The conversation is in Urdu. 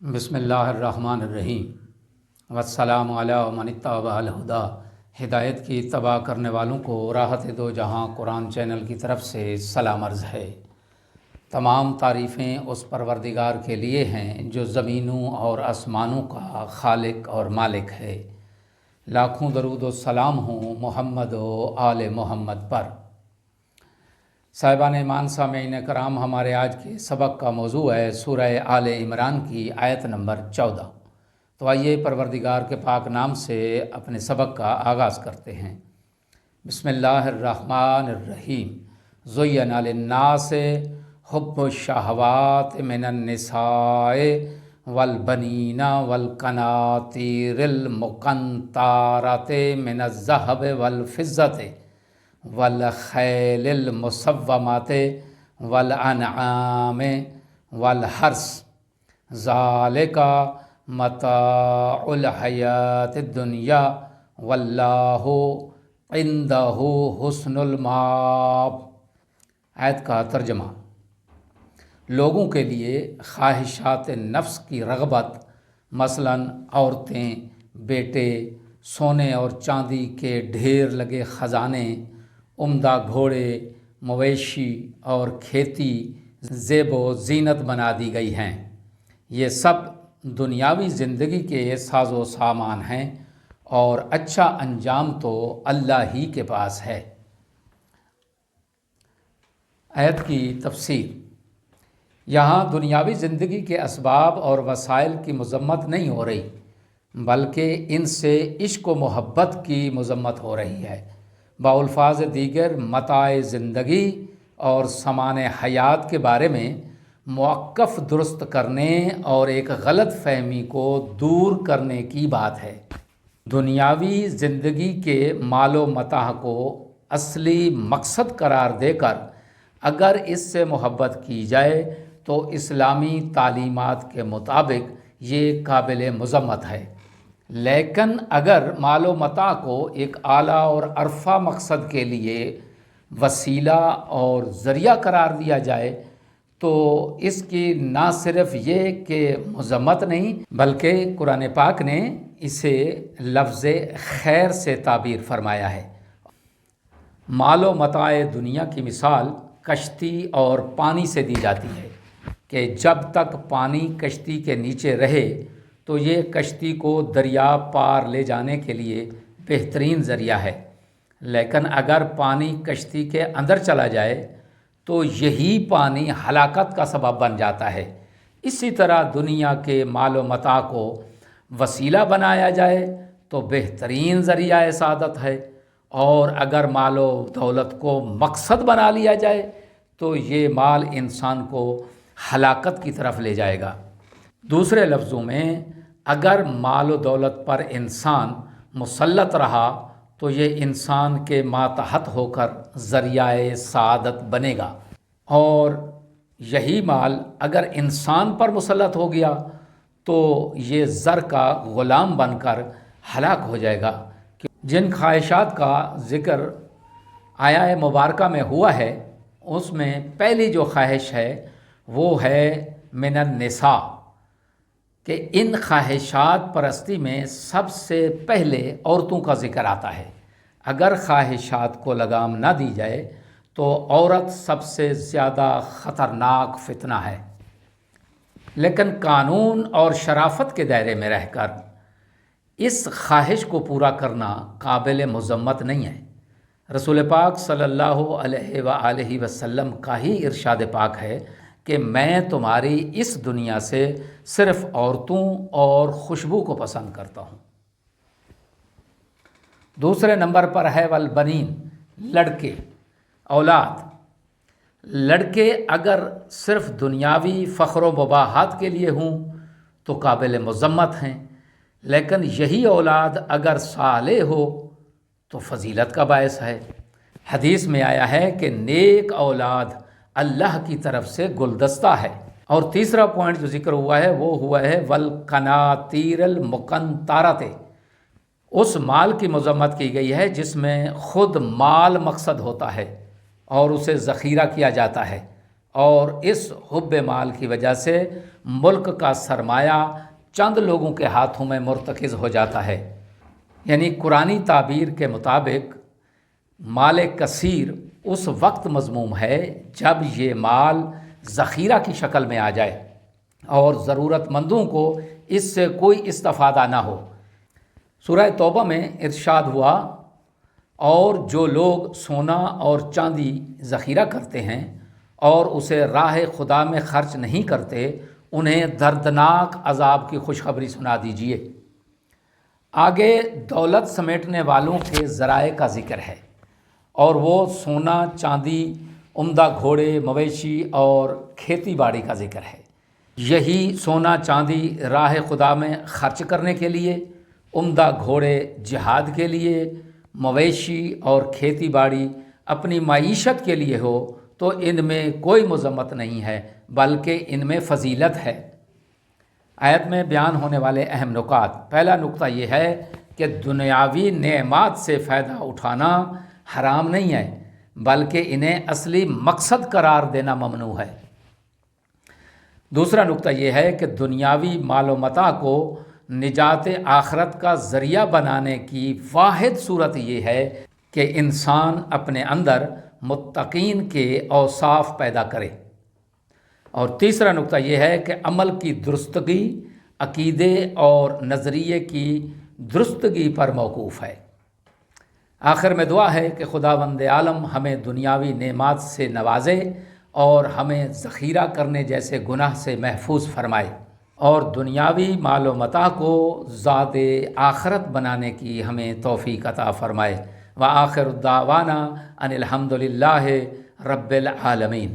بسم اللہ الرحمن الرحیم والسلام علی من اتبع الہدی۔ ہدایت کی اتباع کرنے والوں کو راحت دو جہاں قرآن چینل کی طرف سے سلام عرض ہے۔ تمام تعریفیں اس پروردگار کے لیے ہیں جو زمینوں اور آسمانوں کا خالق اور مالک ہے۔ لاکھوں درود و سلام ہوں محمد و آل محمد پر۔ صاحبان ایمان سامعین کرام، ہمارے آج کے سبق کا موضوع ہے سورہ آل عمران کی آیت نمبر 14۔ تو آئیے پروردگار کے پاک نام سے اپنے سبق کا آغاز کرتے ہیں۔ بسم اللہ الرحمن الرحیم۔ زین للناس حب الشہوات من النساء والبنین والقناطیر المقنطرۃ من الذہب والفضۃ والخیل المصومۃ والانعام والحرث ذالک متاع الحیاۃ الدنیا واللہ عندہ حسن المآب۔ آیت کا ترجمہ: لوگوں کے لیے خواہشات نفس کی رغبت، مثلاً عورتیں، بیٹے، سونے اور چاندی کے ڈھیر لگے خزانے، عمدہ گھوڑے، مویشی اور کھیتی زیب و زینت بنا دی گئی ہیں۔ یہ سب دنیاوی زندگی کے ساز و سامان ہیں اور اچھا انجام تو اللہ ہی کے پاس ہے۔ آیت کی تفسیر: یہاں دنیاوی زندگی کے اسباب اور وسائل کی مذمت نہیں ہو رہی، بلکہ ان سے عشق و محبت کی مذمت ہو رہی ہے۔ بالفاظ دیگر متاع زندگی اور سامان حیات کے بارے میں موقف درست کرنے اور ایک غلط فہمی کو دور کرنے کی بات ہے۔ دنیاوی زندگی کے مال و متاع کو اصلی مقصد قرار دے کر اگر اس سے محبت کی جائے تو اسلامی تعلیمات کے مطابق یہ قابل مذمت ہے، لیکن اگر مال و متاع کو ایک اعلیٰ اور عرفہ مقصد کے لیے وسیلہ اور ذریعہ قرار دیا جائے تو اس کی نہ صرف یہ کہ مذمت نہیں، بلکہ قرآن پاک نے اسے لفظ خیر سے تعبیر فرمایا ہے۔ مال و متاع دنیا کی مثال کشتی اور پانی سے دی جاتی ہے کہ جب تک پانی کشتی کے نیچے رہے تو یہ کشتی کو دریا پار لے جانے کے لیے بہترین ذریعہ ہے، لیکن اگر پانی کشتی کے اندر چلا جائے تو یہی پانی ہلاکت کا سبب بن جاتا ہے۔ اسی طرح دنیا کے مال و متاع کو وسیلہ بنایا جائے تو بہترین ذریعہ سعادت ہے، اور اگر مال و دولت کو مقصد بنا لیا جائے تو یہ مال انسان کو ہلاکت کی طرف لے جائے گا۔ دوسرے لفظوں میں، اگر مال و دولت پر انسان مسلط رہا تو یہ انسان کے ماتحت ہو کر ذریعہ سعادت بنے گا، اور یہی مال اگر انسان پر مسلط ہو گیا تو یہ زر کا غلام بن کر ہلاک ہو جائے گا۔ جن خواہشات کا ذکر آیہ مبارکہ میں ہوا ہے اس میں پہلی جو خواہش ہے وہ ہے من النساء، کہ ان خواہشات پرستی میں سب سے پہلے عورتوں کا ذکر آتا ہے۔ اگر خواہشات کو لگام نہ دی جائے تو عورت سب سے زیادہ خطرناک فتنہ ہے، لیکن قانون اور شرافت کے دائرے میں رہ کر اس خواہش کو پورا کرنا قابل مذمت نہیں ہے۔ رسول پاک صلی اللہ علیہ وآلہ وسلم کا ہی ارشاد پاک ہے کہ میں تمہاری اس دنیا سے صرف عورتوں اور خوشبو کو پسند کرتا ہوں۔ دوسرے نمبر پر ہے والبنین، لڑکے، اولاد۔ لڑکے اگر صرف دنیاوی فخر و مباحات کے لیے ہوں تو قابل مذمت ہیں، لیکن یہی اولاد اگر صالح ہو تو فضیلت کا باعث ہے۔ حدیث میں آیا ہے کہ نیک اولاد اللہ کی طرف سے گلدستہ ہے۔ اور تیسرا پوائنٹ جو ذکر ہوا ہے وہ ہوا ہے والقناطیر المقنطرۃ، اس مال کی مذمت کی گئی ہے جس میں خود مال مقصد ہوتا ہے اور اسے ذخیرہ کیا جاتا ہے، اور اس حب مال کی وجہ سے ملک کا سرمایہ چند لوگوں کے ہاتھوں میں مرتکز ہو جاتا ہے۔ یعنی قرآنی تعبیر کے مطابق مال کثیر اس وقت مذموم ہے جب یہ مال ذخیرہ کی شکل میں آ جائے اور ضرورت مندوں کو اس سے کوئی استفادہ نہ ہو۔ سورہ توبہ میں ارشاد ہوا، اور جو لوگ سونا اور چاندی ذخیرہ کرتے ہیں اور اسے راہ خدا میں خرچ نہیں کرتے، انہیں دردناک عذاب کی خوشخبری سنا دیجیے۔ آگے دولت سمیٹنے والوں کے ذرائع کا ذکر ہے، اور وہ سونا، چاندی، عمدہ گھوڑے، مویشی اور کھیتی باڑی کا ذکر ہے۔ یہی سونا چاندی راہ خدا میں خرچ کرنے کے لیے، عمدہ گھوڑے جہاد کے لیے، مویشی اور کھیتی باڑی اپنی معیشت کے لیے ہو تو ان میں کوئی مذمت نہیں ہے، بلکہ ان میں فضیلت ہے۔ آیت میں بیان ہونے والے اہم نکات: پہلا نقطہ یہ ہے کہ دنیاوی نعمات سے فائدہ اٹھانا حرام نہیں ہے، بلکہ انہیں اصلی مقصد قرار دینا ممنوع ہے۔ دوسرا نقطہ یہ ہے کہ دنیاوی مال و متاع کو نجات آخرت کا ذریعہ بنانے کی واحد صورت یہ ہے کہ انسان اپنے اندر متقین کے اوصاف پیدا کرے۔ اور تیسرا نقطہ یہ ہے کہ عمل کی درستگی عقیدے اور نظریے کی درستگی پر موقوف ہے۔ آخر میں دعا ہے کہ خداوند عالم ہمیں دنیاوی نعمات سے نوازے اور ہمیں ذخیرہ کرنے جیسے گناہ سے محفوظ فرمائے، اور دنیاوی مال و متاع کو ذات آخرت بنانے کی ہمیں توفیق عطا فرمائے۔ وآخر دعوانا ان الحمد للہ رب العالمین۔